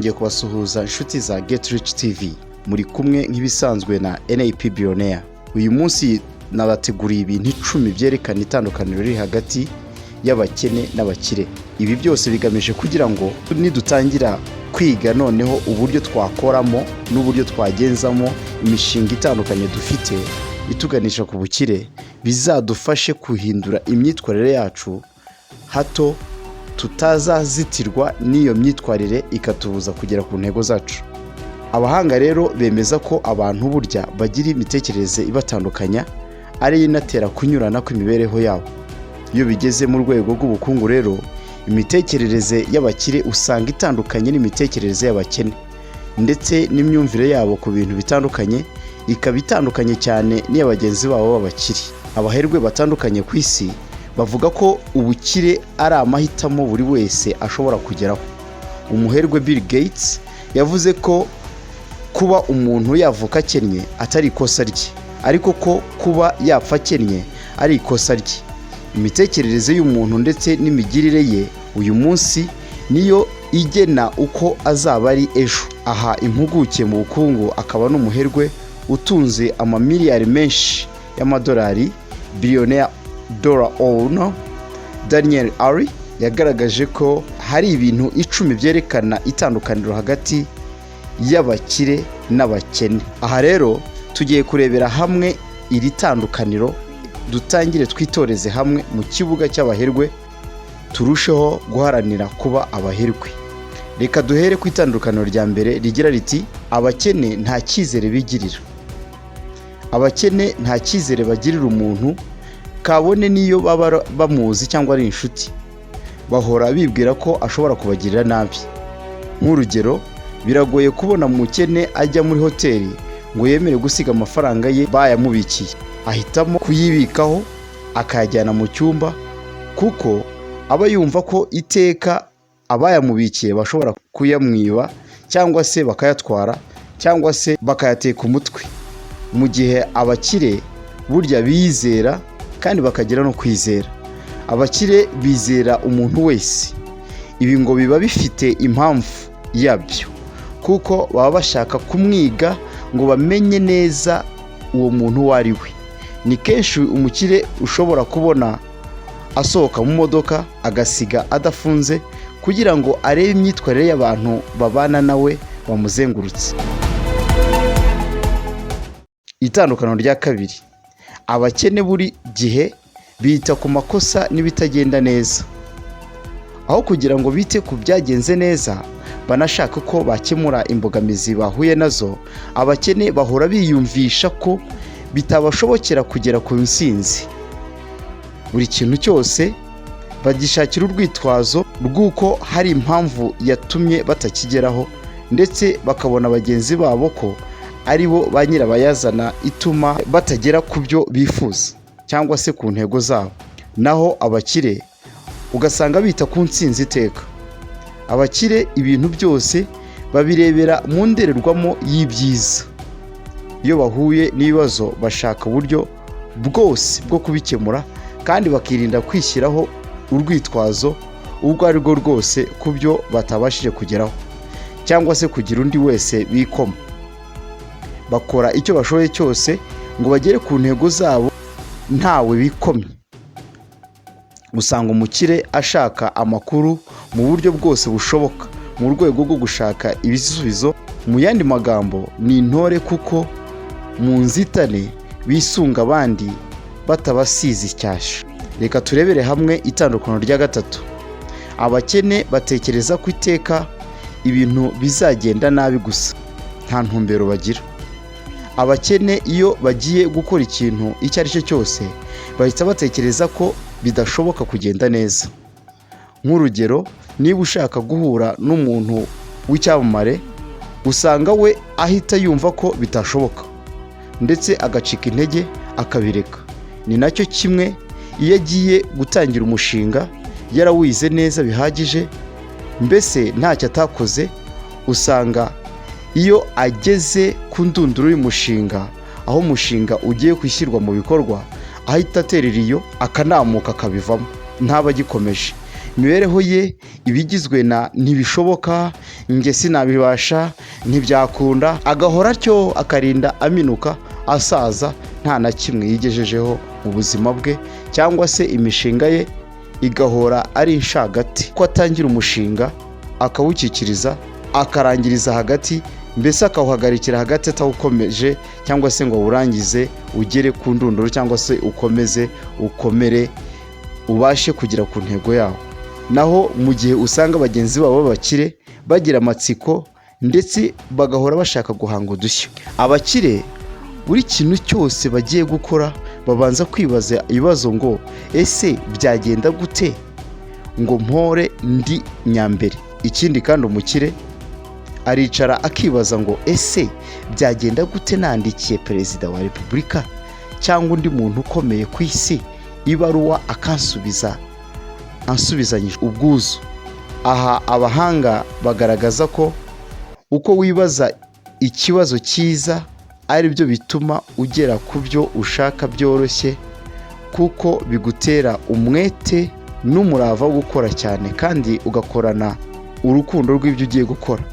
nongeye kubasuhuza inshuti za GetRichtv. Muri kumwe nk'ibisanzwe na NAP Billionaire. Uyu munsi nabateguriye ibintu 10 byerekana itandukaniro riri hagati y'abakene n'abakire. Ibi byose bigamije kugira ngo nidutangira kwiga noneho uburyo twakoramo n'uburyo twagenzamo imishinga itandukanye dufite ituganisha ku bukire, bizadufashe kuhindura imyitwarire yacu hato tutazazitirwa n'iyo myitwarire ikatubuza kugera ku ntego zacu. Abahanga rero bemeza ko abantu burya bagira imitekerereze ibatandukanya, ari inatera kunyurana kw'imibereho yabo. Iyo bigeze mu rwego rw'ubukungu rero, imitekerereze y'abakire usanga itandukanye n'imitekerereze y'abakene, ndetse n'imyumvire yabo ku bintu bitandukanye ikaba itandukanye cyane n'iy'abagenzi babo b'abakire. Abaherwe batandukanye ku isi bavuga ko ubukire ari amahitamo buri wese ashobora kugeraho. Umuherwe Bill Gates yavuze ko kuba umuntu yavuka akennye atari ikosa rye, ariko ko kuba yapfa akennye ari ikosa rye. Imitekerereze y'umuntu ndetse n'imigirire ye uyu munsi niyo igena uko azaba ari ejo. Aha impuguke mu bukungu akaba n'umuherwe utunze amamiliyari menshi y'amadolari, billionaire dollar owner Daniel Ari, yagaragaje ko hari ibintu 10 byerekana itandukaniro hagati y'abakire n'abakene. Aha rero tugiye kurebera hamwe iri tandukaniro, dutangire twitoreze hamwe mu kibuga cy'abaherwe, turusheho guharanira kuba abaherwe. Reka duhere ku itandukaniro rya mbere rigira riti abakene nta cyizere bigirira. Abakene nta cyizere bagirira umuntu, kabone niyo baba bamuzi cyangwa ari inshuti, bahora bibwira ko ashobora kubagirira nabi. Nk'urugero, biragoye kubona umukene ajya muri hoteli ngo yemere gusiga amafaranga ye bayamubikiye. Ahitamo kuyibikaho akayajyana mu cyumba, kuko aba yumva ko iteka abayamubikiye bashobora kuyamwiba cyangwa se bakayatwara cyangwa se bakayateka umutwe. Mu gihe abakire burya bizera kandi bakagira no kwizera. Abakire bizera umuntu wese. Ibi ngo biba bifite impamvu yabyo, kuko baba bashaka kumwiga ngo bamenye neza uwo muntu uwo ari we. Ni kenshi umukire ushobora kubona asohoka mu modoka agasiga adafunze kugira ngo arebe imyitwarire y'abantu babana nawe bamuzengurutse. Itandukaniro rya kabiri, abakene buri gihe bita ku makosa n'ibitagenda neza. Aho kugira ngo bite ku byagenze neza banashaka ko bakemura imbogamizi bahuye nazo, abakene bahora biyumvisha ko bitabashobokera kugera ku ntsinzi. Buri kintu cyose bagishakira urwitwazo rw'uko hari impamvu yatumye batakigeraho, ndetse bakabona bagenzi babo ko ari bo ba nyirabayazana ituma batagera ku byo bifuza cyangwa se ku ntego zabo. Naho abakire ugasanga bita ku ntsinzi iteka. Abakire ibintu byose babirebera mu ndorerwamo y'ibyiza. Iyo bahuye n'ibibazo bashaka uburyo bwose bwo kubikemura, kandi bakirinda kwishyiraho urwitwazo ubwo ari rwo rwose ku byo batabashije kugeraho cyangwa se kugira undi wese bikoma. Bakora icyo bashoboye cyose ngo bagere ku ntego zabo ntawe bikomye. Usanga umukire ashaka amakuru mu buryo bwose bushoboka mu rwego rwo gushaka ibisubizo. Mu yandi magambo, ni intore kuko mu nzitane bisunga abandi batabasize icyasha. Reka turebere hamwe itandukaniro rya gatatu. Abakene batekereza ko iteka ibintu bizagenda nabi gusa, nta ntumbero bagira. Abakene iyo bagiye gukora ikintu icyo ari cyo cyose bahita batekereza ko bidashoboka kugenda neza. Nk'urugero, niba ushaka guhura n'umuntu w'icyamamare, usanga we ahita yumva ko bitashoboka, ndetse agacika intege akabireka. Ni nacyo kimwe iyo agiye gutangira umushinga yarawize neza bihagije, mbese ntacyo atakoze, usanga iyo ageze ku ndunduro y'umushinga, aho umushinga ugiye gushyirwa mu bikorwa, ahita aterera iyo akanamuka akabivamo, ntaba agikomeje. imibereho ye ibigizwe na ntibishoboka, njye sinabibasha, ntibyakunda, agahora atyo akarinda aminuka asaza nta na kimwe yigejejeho mu buzima bwe, cyangwa se imishinga ye igahora ari inshagati, ko atangira umushinga akawukikiriza akarangiriza hagati, mbese akawuhagarikira hagati atawukomeje, cyangwa se ngo awurangize ugere ku ndunduro, cyangwa se ukomeze ukomere ubashe kugera ku ntego yawo. Naho mu gihe usanga bagenzi babo b'abakire bagira amatsiko ndetse bagahora bashaka guhanga udushya. Abakire buri kintu cyose bagiye gukora babanza kwibaza ibibazo ngo ese byagenda gute ngo mpore ndi nyambere. Ikindi kandi umukire aricara akibaza ngo ese byagenda gute nandikiye perezida wa repubulika cyangwa undi muntu ukomeye ku isi ibaruwa ansubizanyije ubwuzu. Aha abahanga bagaragaza ko uko wibaza ikibazo cyiza ari byo bituma ugera ku byo ushaka byoroshye, kuko bigutera umwete n'umurava wo gukora cyane kandi ugakorana urukundo rw'ibyo ugiye gukora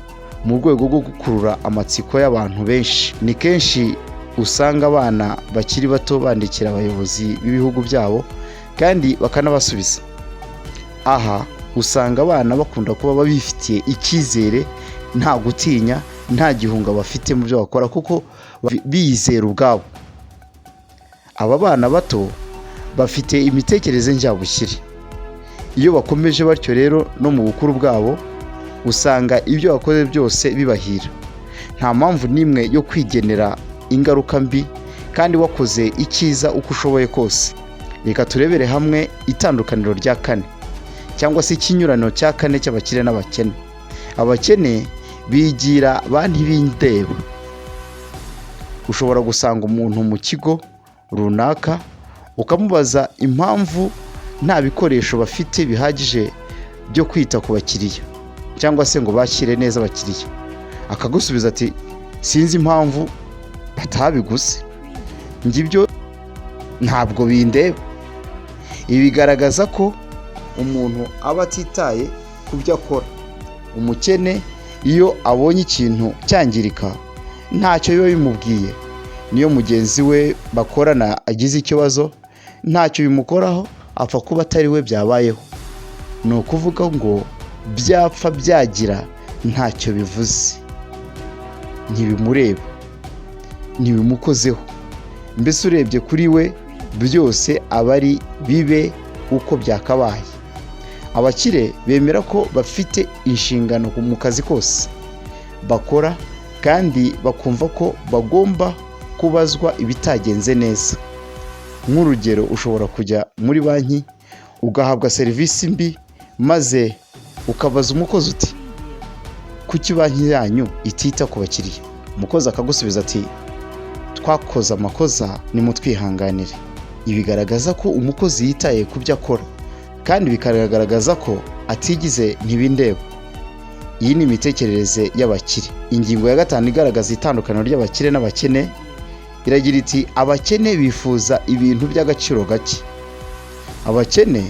mu rwego rwo gukurura amatsiko y'abantu benshi. Ni kenshi usanga abana bakiri bato bandikira abayobozi b'ibihugu byabo kandi bakanabasubiza. Aha usanga abana bakunda kuba bifitiye icyizere, nta gutinya, nta gihunga bafite mu byo bakora, kuko bizera ubwabo. Aba bana bato bafite imitekerereze njyabukire. Iyo bakomeje batyo rero no mu bukuru bwabo usanga ibyo bakoze byose bibahira. Nta mpamvu n'imwe yo kwigenera ingaruka mbi kandi wakoze icyiza uko ushoboye kose. Reka turebere hamwe itandukaniro rya kane, cyangwa se ikinyuranyo cya kane cy'abakire n'abakene. Abakene bigira ba ntibindeba. Ushobora gusanga umuntu mu kigo runaka ukamubaza impamvu nta bikoresho bafite bihagije byo kwita ku bakiriya, cyangwa se ngo bakire neza abakiriya. Akagusubiza ati sinzi impamvu batabiguze, ngibyo ntabwo bindeba. Ibi bigaragaza ko umuntu aba atitaye ku byo akora. Umukene iyo abonye ikintu cyangirika ntacyo biba bimubwiye. Niyo mugenzi we bakorana agize ikibazo ntacyo bimukoraho, apfa kuba atari we byabayeho. Ni ukuvuga ngo byapfa byagira ntacyo bivuze, ntibimureba, ntibimukozeho. Mbese urebye kuri we byose aba ari bibe uko byakabaye. Abakire bemera ko bafite inshingano mu kazi kose bakora, kandi bakumva ko bagomba kubazwa ibitagenze neza. Nk'urugero, ushobora kujya muri banki ugahabwa serivisi mbi, maze ukabaza umukozi uti kuki banki yanyu itita ku bakiriya? Umukozi akagusubiza ati twakoze amakosa nimutwihanganire. Ibi bigaragaza ko umukozi yitaye ku byo akora, kandi bikagaragaza ko atigize ntibindeba. Iyi ni imitekerereze y'abakire. Ingingo ya 5 igaragaza itandukaniro ry'abakire n'abakene iragira iti abakene bifuza ibintu by'agaciro gake. Abakene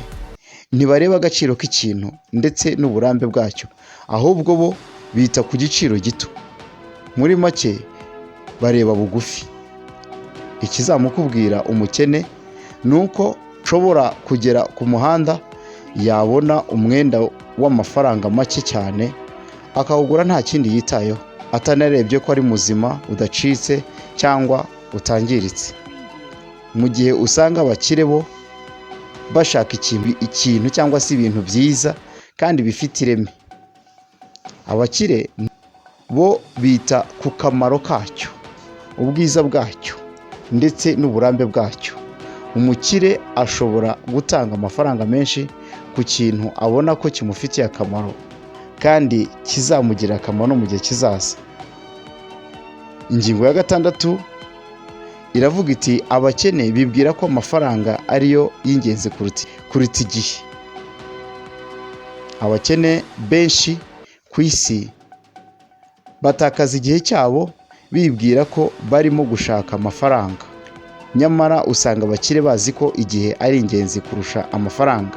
ntibareba agaciro k'ikintu ndetse n'uburambe bwacyo, ahubwo bo bita ku giciro gito. Muri make bareba bugufi. Ikizamukubwira umukene nuko nshobora kugera ku muhanda yabona umwenda w'amafaranga make cyane akawugura nta kindi yitayeho, atanarebye ko ari muzima, udacitse cyangwa utangiritse. Mu gihe usanga abakire bo bashaka ikintu cyangwa se ibintu byiza kandi bifite ireme. Abakire bo bita ku kamaro kacyo, ubwiza bwacyo ndetse n'uburambe bwacyo. Umukire ashobora gutanga amafaranga menshi ku kintu abona ko kimufitiye akamaro kandi kizamugirira akamaro mu gihe kizaza. Ingingo ya 6 iravuga iti abakene bibwira ko amafaranga ariyo y'ingenzi kuruta igihe. Abakene benshi ku isi batakaza igihe cyabo bibwira ko barimo gushaka amafaranga, nyamara usanga abakire bazi ko igihe ari ingenzi kurusha amafaranga.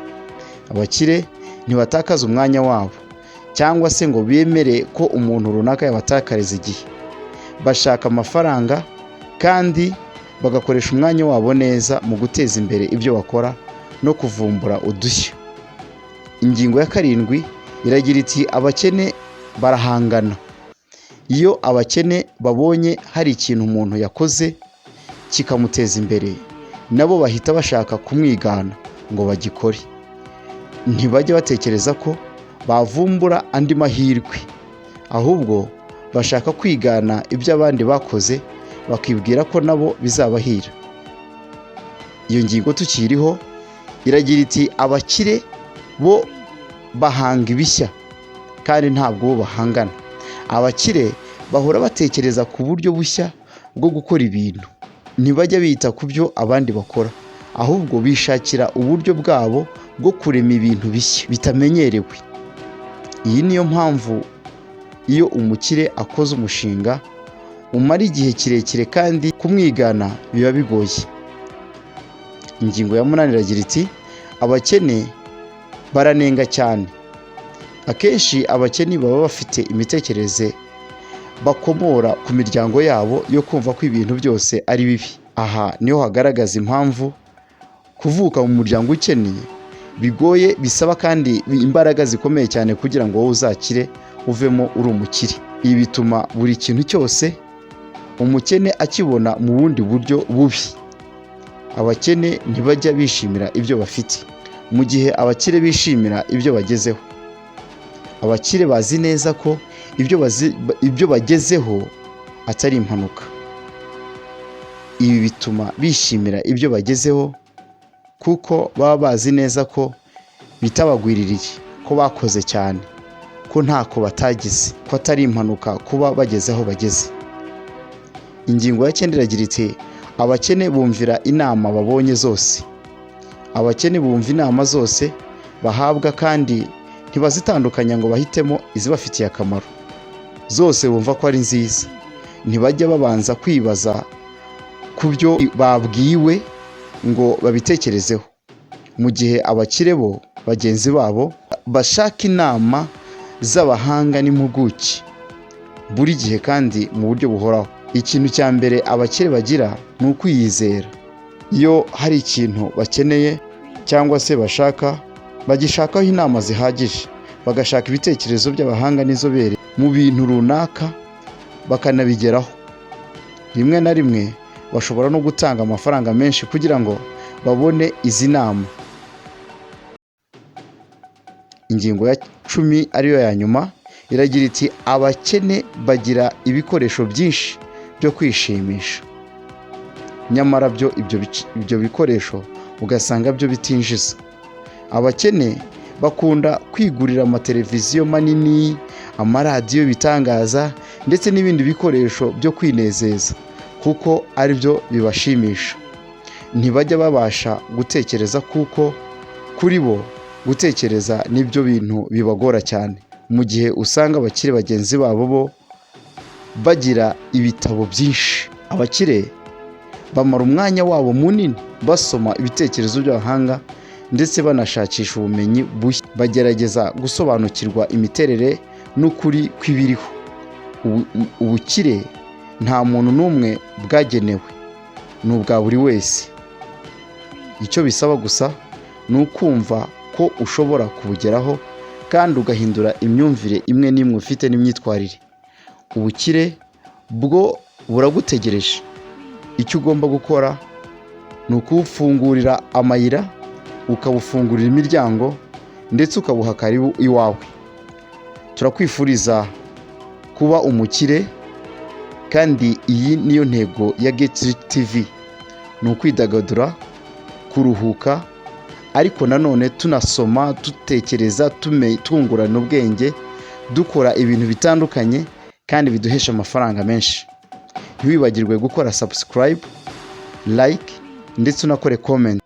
Abakire ntibatakaza umwanya wabo cyangwa se ngo bemere ko umuntu runaka yabatakariza igihe. Bashaka amafaranga kandi bagakoresha umwanya wabo neza mu guteza imbere ibyo bakora no kuvumbura udushya. Ingingo ya 7 iragira iti abakene barahangana. Iyo abakene babonye hari ikintu umuntu yakoze kikamuteza imbere, nabo bahita bashaka kumwigana ngo bagikore. Ntibajya batekereza ko bavumbura andi mahirwe, ahubwo bashaka kwigana ibyo abandi bakoze bakibwira ko nabo bizabahira. Iyo ngingo tukiriho iragira iti abakire bo bahanga ibishya kandi ntabwo bo bahangana. Abakire bahora batekereza ku buryo bushya bwo gukora ibintu. Ntibajya bita ku byo abandi bakora, ahubwo bishakira uburyo bwabo bwo kurema ibintu bishya bitamenyerewe. Iyi niyo mpamvu iyo umukire akoze umushinga umara igihe kirekire kandi kumwigana biba bigoye. Ingingo ya 8 iragira iti abakene baranenga cyane. Akenshi abakene baba bafite imitekerereze bakomora ku miryango yabo yo kumva ko ibintu byose ari bibi. Aha niho hagaragaza impamvu kuvuka mu muryango ukennye bigoye, bisaba kandi imbaraga zikomeye cyane kugira ngo wowe uzakire uvemo uri umukire. Ibi bituma buri kintu cyose umukene akibona mu bundi buryo bubi. Abakene ntibajya bishimira ibyo bafite, mu gihe abakire bishimira ibyo bagezeho. Abakire bazi neza ko ibyo bagezeho atari impanuka. Ibi bituma bishimira ibyo bagezeho kuko baba bazi neza ko bitabagwiririye, ko bakoze cyane, ko ntako batagize, ko atari impanuka kuba bageze aho bageze. Ingingo ya 9 iragira iti abakene bumvira inama babonye zose. Abakene bumva inama zose bahabwa kandi ntibazitandukanya ngo bahitemo izibafitiye akamaro. Zose bumva ko ari nziza. Ntibajya babanza kwibaza ku byo babwiwe ngo babitekerezeho, mu gihe abakire bo bagenzi babo bashaka inama z'abahanga n'impuguke buri gihe kandi mu buryo buhoraho. Ikintu cya mbere abakire bagira ni ukwiyizera. Iyo hari ikintu bakeneye cyangwa se bashaka, bagishakaho inama zihagije, bagashaka ibitekerezo by'abahanga n'inzobere mu bintu runaka bakanabigeraho. Rimwe na rimwe bashobora no gutanga amafaranga menshi kugira ngo babone izi nama. Ingingo ya 10 ariyo ya nyuma iragira iti abakene bagira ibikoresho byinshi byo kwishimisha, nyamara byo ibyo bikoresho ugasanga byo bitinjiza. Abakene bakunda kwigurira amateleviziyo manini, amaradiyo bitangaza ndetse n'ibindi bikoresho byo kwinezeza kuko ari byo bibashimisha. Ntibajya babasha gutekereza kuko kuri bo gutekereza nibyo bintu bibagora cyane, mu gihe usanga abakire bagenzi babo bo bagira ibitabo byinshi. Abakire bamara umwanya wabo munini basoma ibitekerezo by'abahanga ndetse banashakisha ubumenyi bushya. Bagerageza gusobanukirwa imiterere n'ukuri kw'ibiriho. Ubukire nta muntu n'umwe bwagenewe, ni ubwa buri wese. Icyo bisaba gusa ni ukumva ko ushobora kubugeraho kandi ugahindura imyumvire imwe n'imwe ufite n'imyitwarire. Ubukire bwo buragutegereje. Icyo ugomba gukora ni ukufungurira amayira, ukabufungurira imiryango ndetse ukabuha karibu iwawe. Turakwifuriza kuba umukire kandi iyi niyo ntego ya GetRichtv, ni ukwidagadura, kuruhuka, ariko nanone tunasoma, dutekereza, twungurana ubwenge, dukora ibintu bitandukanye kandi biduhesha amafaranga menshi. Ntiwibagirwe gukora subscribe, like ndetse unakore comment.